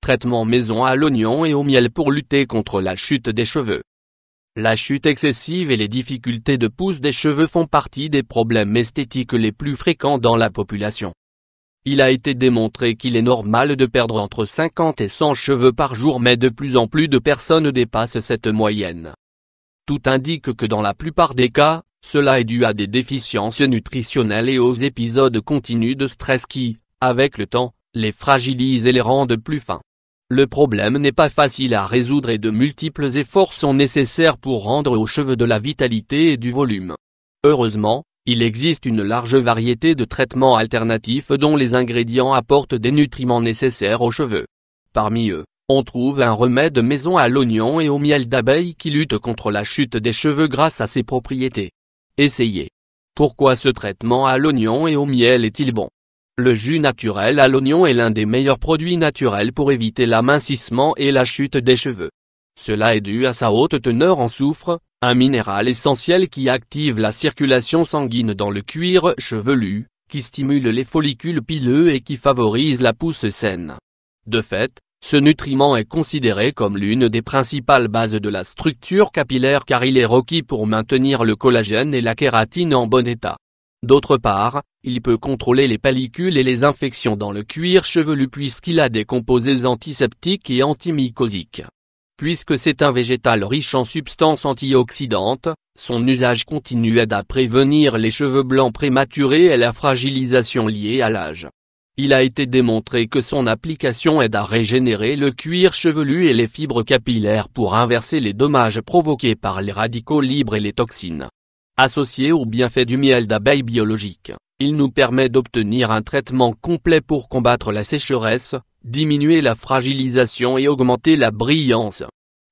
Traitement maison à l'oignon et au miel pour lutter contre la chute des cheveux. La chute excessive et les difficultés de pousse des cheveux font partie des problèmes esthétiques les plus fréquents dans la population. Il a été démontré qu'il est normal de perdre entre 50 et 100 cheveux par jour, mais de plus en plus de personnes dépassent cette moyenne. Tout indique que dans la plupart des cas, cela est dû à des déficiences nutritionnelles et aux épisodes continus de stress qui, avec le temps, les fragilisent et les rendent plus fins. Le problème n'est pas facile à résoudre et de multiples efforts sont nécessaires pour rendre aux cheveux de la vitalité et du volume. Heureusement, il existe une large variété de traitements alternatifs dont les ingrédients apportent des nutriments nécessaires aux cheveux. Parmi eux, on trouve un remède maison à l'oignon et au miel d'abeille qui lutte contre la chute des cheveux grâce à ses propriétés. Essayez. Pourquoi ce traitement à l'oignon et au miel est-il bon? Le jus naturel à l'oignon est l'un des meilleurs produits naturels pour éviter l'amincissement et la chute des cheveux. Cela est dû à sa haute teneur en soufre, un minéral essentiel qui active la circulation sanguine dans le cuir chevelu, qui stimule les follicules pileux et qui favorise la pousse saine. De fait, ce nutriment est considéré comme l'une des principales bases de la structure capillaire car il est requis pour maintenir le collagène et la kératine en bon état. D'autre part, il peut contrôler les pellicules et les infections dans le cuir chevelu puisqu'il a des composés antiseptiques et antimycosiques. Puisque c'est un végétal riche en substances antioxydantes, son usage continu aide à prévenir les cheveux blancs prématurés et la fragilisation liée à l'âge. Il a été démontré que son application aide à régénérer le cuir chevelu et les fibres capillaires pour inverser les dommages provoqués par les radicaux libres et les toxines. Associé aux bienfaits du miel d'abeille biologique, il nous permet d'obtenir un traitement complet pour combattre la sécheresse, diminuer la fragilisation et augmenter la brillance.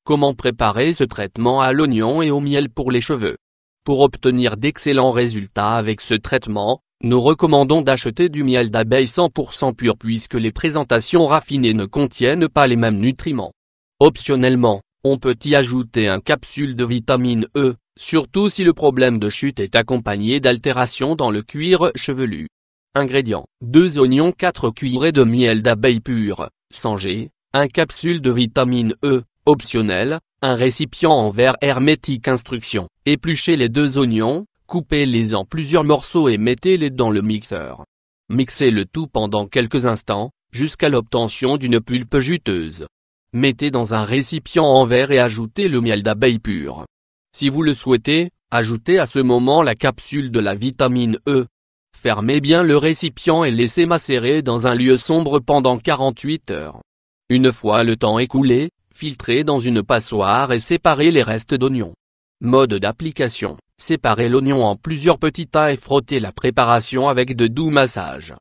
Comment préparer ce traitement à l'oignon et au miel pour les cheveux? Pour obtenir d'excellents résultats avec ce traitement, nous recommandons d'acheter du miel d'abeille 100% pur puisque les présentations raffinées ne contiennent pas les mêmes nutriments. Optionnellement, on peut y ajouter une capsule de vitamine E, surtout si le problème de chute est accompagné d'altérations dans le cuir chevelu. Ingrédients: 2 oignons, 4 cuillerées de miel d'abeille pur, sans G, 1 capsule de vitamine E, optionnel, un récipient en verre hermétique. Instruction: épluchez les 2 oignons, coupez-les en plusieurs morceaux et mettez-les dans le mixeur. Mixez le tout pendant quelques instants, jusqu'à l'obtention d'une pulpe juteuse. Mettez dans un récipient en verre et ajoutez le miel d'abeille pur. Si vous le souhaitez, ajoutez à ce moment la capsule de la vitamine E. Fermez bien le récipient et laissez macérer dans un lieu sombre pendant 48 heures. Une fois le temps écoulé, filtrez dans une passoire et séparez les restes d'oignons. Mode d'application: séparez l'oignon en plusieurs petits tas et frottez la préparation avec de doux massages.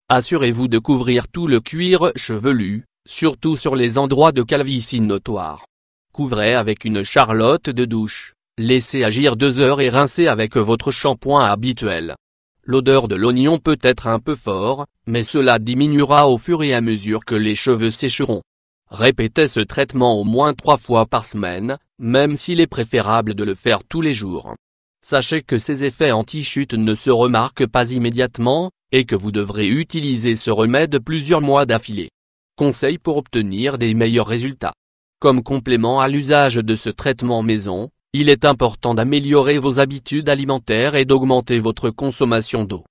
Assurez-vous de couvrir tout le cuir chevelu, surtout sur les endroits de calvitie notoire. Couvrez avec une charlotte de douche, laissez agir 2 heures et rincez avec votre shampoing habituel. L'odeur de l'oignon peut être un peu fort, mais cela diminuera au fur et à mesure que les cheveux sécheront. Répétez ce traitement au moins 3 fois par semaine, même s'il est préférable de le faire tous les jours. Sachez que ces effets anti-chute ne se remarquent pas immédiatement, et que vous devrez utiliser ce remède plusieurs mois d'affilée. Conseils pour obtenir des meilleurs résultats. Comme complément à l'usage de ce traitement maison, il est important d'améliorer vos habitudes alimentaires et d'augmenter votre consommation d'eau.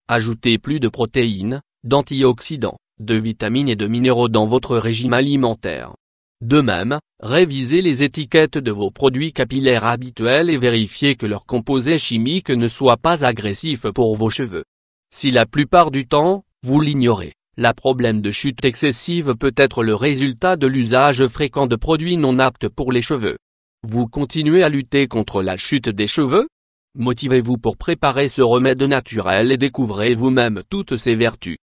Ajoutez plus de protéines, d'antioxydants, de vitamines et de minéraux dans votre régime alimentaire. De même, révisez les étiquettes de vos produits capillaires habituels et vérifiez que leurs composés chimiques ne soient pas agressifs pour vos cheveux. Si la plupart du temps, vous l'ignorez, le problème de chute excessive peut être le résultat de l'usage fréquent de produits non aptes pour les cheveux. Vous continuez à lutter contre la chute des cheveux? Motivez-vous pour préparer ce remède naturel et découvrez vous-même toutes ses vertus.